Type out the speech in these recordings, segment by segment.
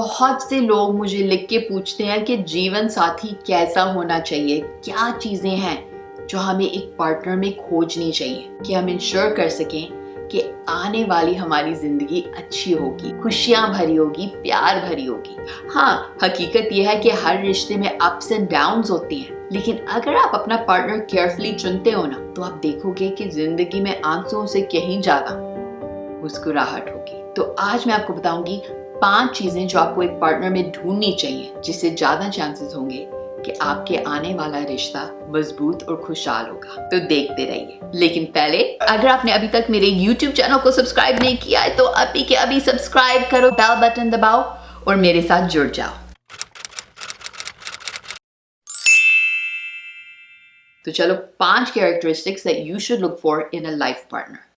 बहुत से लोग मुझे लिख के पूछते हैं कि जीवन साथी कैसा होना चाहिए, क्या चीजें हैं जो हमें एक पार्टनर में खोजनी चाहिए कि हम इंश्योर कर सकें कि आने वाली हमारी जिंदगी अच्छी होगी, खुशियां भरी होगी, प्यार भरी होगी। हाँ, हकीकत यह है कि हर रिश्ते में अप्स एंड डाउन्स होती हैं, लेकिन अगर आप अपना पार्टनर केयरफुली चुनते हो ना, तो आप देखोगे कि जिंदगी में आंसुओं से कहीं ज्यादा मुस्कुराहट होगी। तो आज मैं आपको बताऊंगी 5 चीजें जो आपको एक पार्टनर में ढूंढनी चाहिए, जिससे ज्यादा चांसेस होंगे कि आपके आने वाला रिश्ता मजबूत और खुशहाल होगा। तो देखते रहिए। लेकिन पहले, अगर आपने अभी तक मेरे YouTube चैनल को सब्सक्राइब नहीं किया है तो अभी के अभी सब्सक्राइब करो, बेल बटन दबाओ और मेरे साथ जुड़ जाओ। तो चलो 5 characteristics that you should look for in a life partner.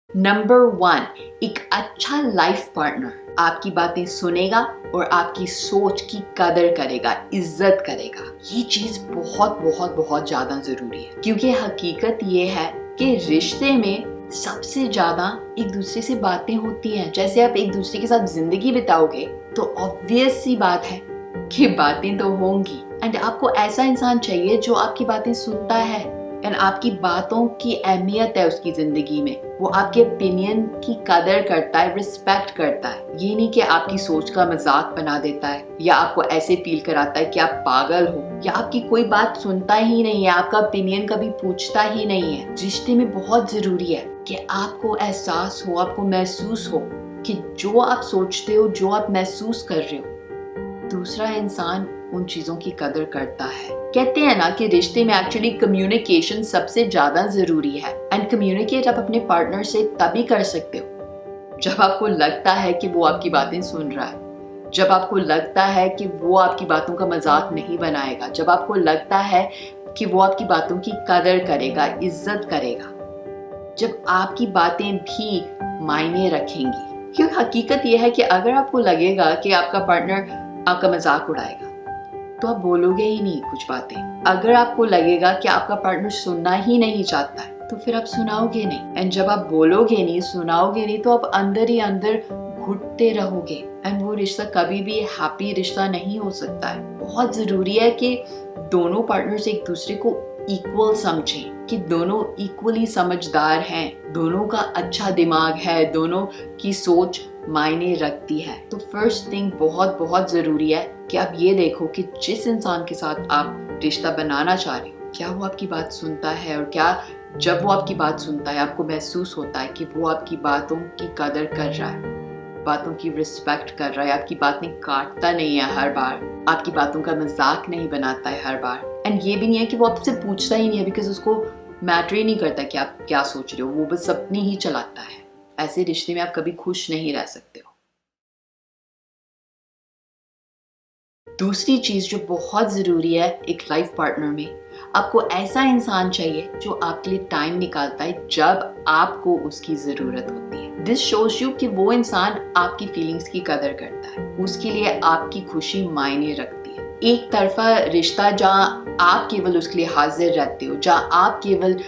Number 1, एक अच्छा लाइफ पार्टनर आपकी बातें सुनेगा और आपकी सोच की कदर करेगा, इज्जत करेगा। ये चीज बहुत बहुत बहुत ज्यादा जरूरी है, क्योंकि हकीकत ये है कि रिश्ते में सबसे ज्यादा एक दूसरे से बातें होती हैं। जैसे आप एक दूसरे के साथ जिंदगी बिताओगे तो ऑब्वियस सी बात है कि बातें तो होंगी। एंड आपको ऐसा इंसान चाहिए जो आपकी बातें सुनता है एंड आपकी बातों की अहमियत है उसकी जिंदगी में। वो आपके ओपिनियन की कदर करता है, रिस्पेक्ट करता है। ये नहीं कि आपकी सोच का मजाक बना देता है या आपको ऐसे फील कराता है कि आप पागल हो या आपकी कोई बात सुनता ही नहीं है, आपका ओपिनियन कभी पूछता ही नहीं है। रिश्ते में बहुत जरूरी है कि आपको एहसास हो, आपको महसूस हो कि जो आप सोचते हो, जो आप महसूस कर रहे हो, दूसरा इंसान उन चीजों की कदर करता है। कहते हैं ना कि रिश्ते में एक्चुअली कम्युनिकेशन सबसे ज्यादा जरूरी है। एंड कम्युनिकेट आप अपने पार्टनर से तभी कर सकते हो जब आपको लगता है कि वो आपकी बातें सुन रहा है, जब आपको लगता है कि वो आपकी बातों का मजाक नहीं बनाएगा, जब आपको लगता है कि वो आपकी बातों की कदर करेगा, इज्जत करेगा, जब आपकी बातें भी मायने रखेंगी। क्योंकि हकीकत यह है कि अगर आपको लगेगा कि आपका पार्टनर आपका मजाक उड़ाएगा तो आप बोलोगे ही नहीं कुछ बातें। अगर आपको लगेगा कि आपका पार्टनर सुनना ही नहीं चाहता है तो फिर आप सुनाओगे नहीं। एंड जब आप बोलोगे नहीं, सुनाओगे नहीं, तो आप अंदर ही अंदर घुटते रहोगे एंड वो रिश्ता कभी भी हैप्पी रिश्ता नहीं हो सकता है। बहुत जरूरी है कि दोनों पार्टनर्स एक दूसरे को इक्वल समझें, कि दोनों इक्वली समझदार हैं, दोनों का अच्छा दिमाग है, दोनों की सोच मायने रखती है। तो फर्स्ट थिंग बहुत बहुत जरूरी है कि आप ये देखो कि जिस इंसान के साथ आप रिश्ता बनाना चाह रहे हो, क्या वो आपकी बात सुनता है, और क्या जब वो आपकी बात सुनता है आपको महसूस होता है कि वो आपकी बातों की कदर कर रहा है, बातों की रिस्पेक्ट कर रहा है, आपकी बातें काटता नहीं है हर बार, आपकी बातों का मजाक नहीं बनाता है हर बार। एंड ये भी नहीं है कि वो आपसे पूछता ही नहीं है, बिकॉज उसको मैटर ही नहीं करता कि आप क्या सोच रहे हो, वो बस अपनी ही चलाता है। ऐसे रिश्ते में आप कभी खुश नहीं रह सकते हो। दूसरी चीज जो बहुत जरूरी है एक लाइफ पार्टनर में, आपको ऐसा इंसान चाहिए जो आपके लिए टाइम निकालता है जब आपको उसकी जरूरत होती है। दिस शोज यू कि वो इंसान आपकी फीलिंग्स की कदर करता है, उसके लिए आपकी खुशी मायने रखती है। एक तरफा रिश्ता जहाँ आप केवल उसके लिए हाजिर रहते हो, जहाँ आप केवल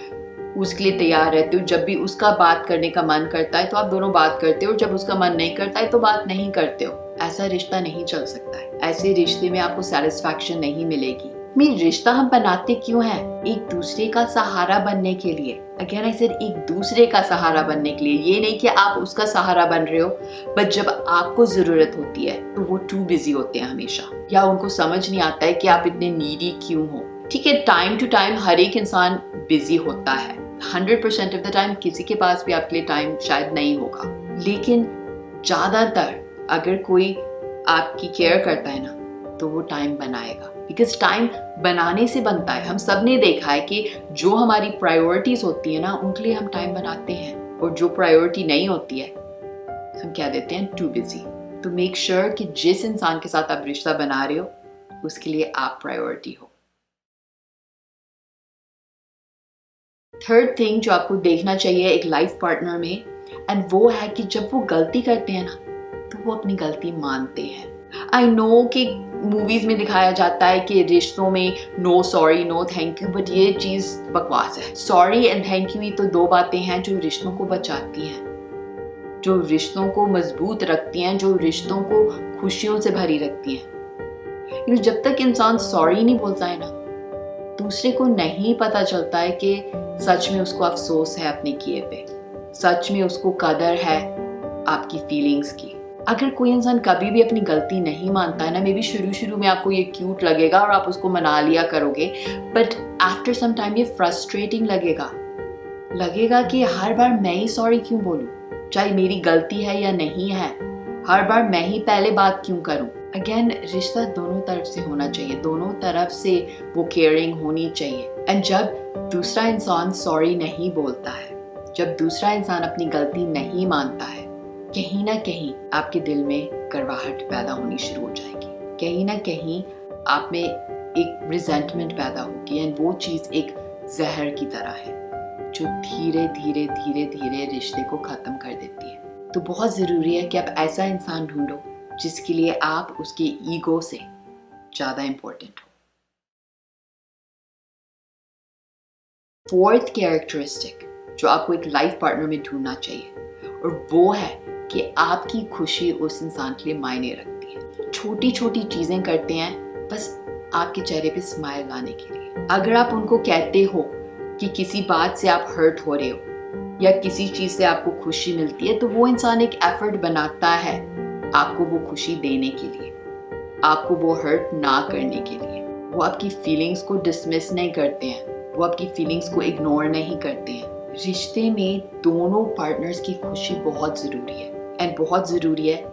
उसके लिए तैयार रहते हो, जब भी उसका बात करने का मन करता है तो आप दोनों बात करते हो, जब उसका मन नहीं करता है तो बात नहीं करते हो, ऐसा रिश्ता नहीं चल सकता है। ऐसे रिश्ते में आपको सेटिस्फैक्शन नहीं मिलेगी। रिश्ता हम बनाते क्यों हैं? एक दूसरे का सहारा बनने के लिए। अगेन आई सेड, एक दूसरे का सहारा बनने के लिए। ये नहीं कि आप उसका सहारा बन रहे हो, बट जब आपको जरूरत होती है तो वो टू बिजी होते हैं हमेशा, या उनको समझ नहीं आता है कि आप इतने नीडी क्यों हो। ठीक है, टाइम टू टाइम हर एक इंसान बिजी होता है, 100% ऑफ द टाइम किसी के पास भी आपके लिए टाइम शायद नहीं होगा, लेकिन ज्यादातर अगर कोई आपकी केयर करता है ना तो वो टाइम बनाएगा, बिकॉज टाइम बनाने से बनता है। हम सब ने देखा है कि जो हमारी प्रायोरिटीज होती है ना, उनके लिए हम टाइम बनाते हैं, और जो प्रायोरिटी नहीं होती है हम क्या देते हैं, टू बिजी। तो मेक श्योर कि जिस इंसान के साथ आप रिश्ता बना रहे हो उसके लिए आप प्रायोरिटी हो। थर्ड थिंग जो आपको देखना चाहिए एक लाइफ पार्टनर में, एंड वो है कि जब वो गलती करते हैं ना तो वो अपनी गलती मानते हैं। आई नो कि मूवीज में दिखाया जाता है कि रिश्तों में no sorry no thank you, but ये चीज बकवास है। सॉरी एंड थैंक यू ही तो 2 बातें हैं जो रिश्तों को बचाती हैं, जो रिश्तों को मजबूत रखती हैं, जो रिश्तों को खुशियों से भरी रखती हैं। जब तक इंसान सॉरी नहीं बोलता है ना, दूसरे को नहीं पता चलता है कि सच में उसको अफसोस है अपने किए पे, सच में उसको कदर है आपकी फीलिंग्स की। अगर कोई इंसान कभी भी अपनी गलती नहीं मानता है ना, मे बी शुरू में आपको ये क्यूट लगेगा और आप उसको मना लिया करोगे, बट आफ्टर सम टाइम ये फ्रस्ट्रेटिंग लगेगा कि हर बार मैं ही सॉरी क्यों बोलूं, चाहे मेरी गलती है या नहीं है, हर बार मैं ही पहले बात क्यों करूं। अगेन, रिश्ता दोनों तरफ से होना चाहिए, दोनों तरफ से वो केयरिंग होनी चाहिए। एंड जब दूसरा इंसान सॉरी नहीं बोलता है, जब दूसरा इंसान अपनी गलती नहीं मानता है, कहीं ना कहीं आपके दिल में कड़वाहट पैदा होनी शुरू हो जाएगी, कहीं ना कहीं आप में एक रिजेंटमेंट पैदा होगी। एंड वो चीज़ एक जहर की तरह है जो धीरे धीरे धीरे धीरे रिश्ते को ख़त्म कर देती है। तो बहुत ज़रूरी है कि आप ऐसा इंसान ढूंढो जिसके लिए आप उसके ईगो से ज़्यादा इम्पोर्टेंट हो। फोर्थ कैरेक्टरिस्टिक जो आपको एक लाइफ पार्टनर में ढूंढना चाहिए, और वो है कि आपकी खुशी उस इंसान के लिए मायने रखती है। छोटी छोटी चीज़ें करते हैं बस आपके चेहरे पे स्माइल लाने के लिए। अगर आप उनको कहते हो कि किसी बात से आप हर्ट हो रहे हो या किसी चीज़ से आपको खुशी मिलती है, तो वो इंसान एक एफर्ट बनाता है आपको वो खुशी देने के लिए, आपको वो हर्ट ना करने के लिए। वो आपकी फीलिंग्स को डिसमिस नहीं करते हैं, वो आपकी फीलिंग्स को इग्नोर नहीं करते हैं। रिश्ते में दोनों पार्टनर्स की खुशी बहुत ज़रूरी है, एंड बहुत ज़रूरी है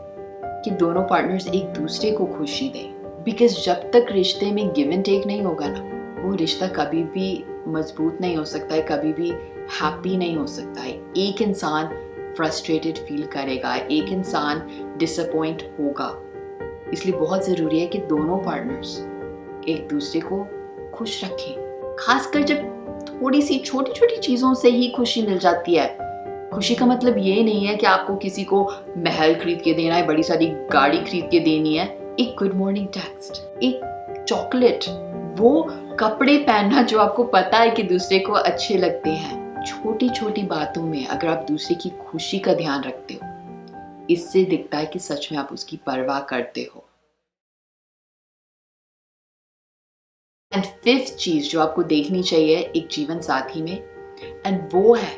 कि दोनों पार्टनर्स एक दूसरे को खुशी दें। बिकॉज जब तक रिश्ते में गिव एंड टेक नहीं होगा ना, वो रिश्ता कभी भी मजबूत नहीं हो सकता है, कभी भी हैप्पी नहीं हो सकता है। एक इंसान फ्रस्ट्रेटेड फील करेगा, एक इंसान डिसअपॉइंट होगा। इसलिए बहुत ज़रूरी है कि दोनों पार्टनर्स एक दूसरे को खुश रखें, खासकर जब थोड़ी सी छोटी छोटी चीज़ों से ही खुशी मिल जाती है। खुशी का मतलब ये नहीं है कि आपको किसी को महल खरीद के देना है, बड़ी सारी गाड़ी खरीद के देनी है। एक गुड मॉर्निंग टेक्स्ट, एक चॉकलेट, वो कपड़े पहनना जो आपको पता है कि दूसरे को अच्छे लगते हैं। छोटी छोटी बातों में अगर आप दूसरे की खुशी का ध्यान रखते हो, इससे दिखता है कि सच में आप उसकी परवाह करते हो। एंड फिफ्थ चीज जो आपको देखनी चाहिए एक जीवन साथी में, एंड वो है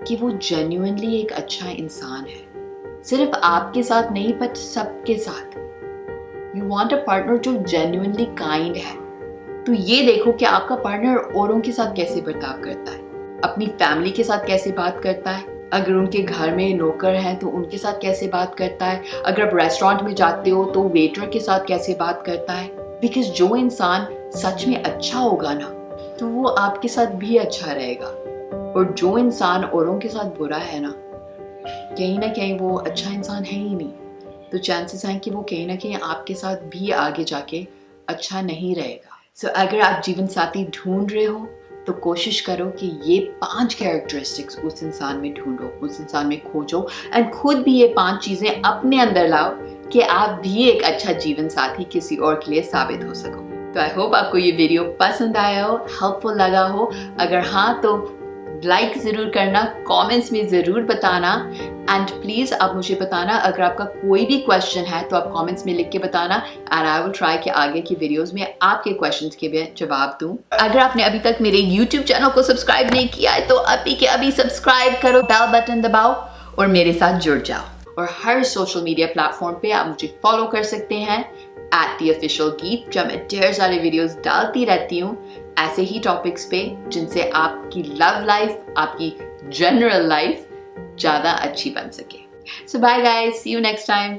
कि वो जेन्युइनली एक अच्छा इंसान है। सिर्फ आपके साथ नहीं बट सबके साथ। यू वांट अ पार्टनर जो जेन्युइनली काइंड है। तो ये देखो कि आपका पार्टनर औरों के साथ कैसे बर्ताव करता है, अपनी फैमिली के साथ कैसे बात करता है, अगर उनके घर में नौकर हैं तो उनके साथ कैसे बात करता है, अगर आप रेस्टोरेंट में जाते हो तो वेटर के साथ कैसे बात करता है। बिकॉज जो इंसान सच में अच्छा होगा ना, तो वो आपके साथ भी अच्छा रहेगा, और जो इंसान औरों के साथ बुरा है ना कहीं वो अच्छा इंसान है ही नहीं। तो चांसेस हैं कि वो कहीं ना कहीं आपके साथ भी आगे जाके अच्छा नहीं रहेगा। सो अगर आप जीवन साथी ढूंढ रहे हो तो कोशिश करो कि ये 5 कैरेक्टरिस्टिक्स उस इंसान में ढूंढो, उस इंसान में खोजो, एंड खुद भी ये 5 चीज़ें अपने अंदर लाओ कि आप भी एक अच्छा जीवन साथी किसी और के लिए साबित हो सको। तो आई होप आपको ये वीडियो पसंद आया हो, हेल्पफुल लगा हो। अगर हाँ तो लाइक ज़रूर करना, कमेंट्स में ज़रूर बताना, एंड प्लीज़ आप मुझे बताना अगर आपका कोई भी क्वेश्चन है तो आप कमेंट्स में लिख के बताना, एंड आई विल ट्राई कि आगे की वीडियोस में आपके क्वेश्चंस के भी जवाब दूं। अगर आपने अभी तक मेरे यूट्यूब चैनल को सब्सक्राइब नहीं किया है तो अभी के अभी सब्सक्राइब करो, बेल बटन दबाओ और मेरे साथ जुड़ जाओ। और हर सोशल मीडिया प्लेटफॉर्म पे आप मुझे फॉलो कर सकते हैं @theofficialgeet, जब मैं ढेर सारे वीडियोस डालती रहती हूँ ऐसे ही टॉपिक्स पे जिनसे आपकी लव लाइफ, आपकी जनरल लाइफ ज़्यादा अच्छी बन सके। So bye guys, see you next time.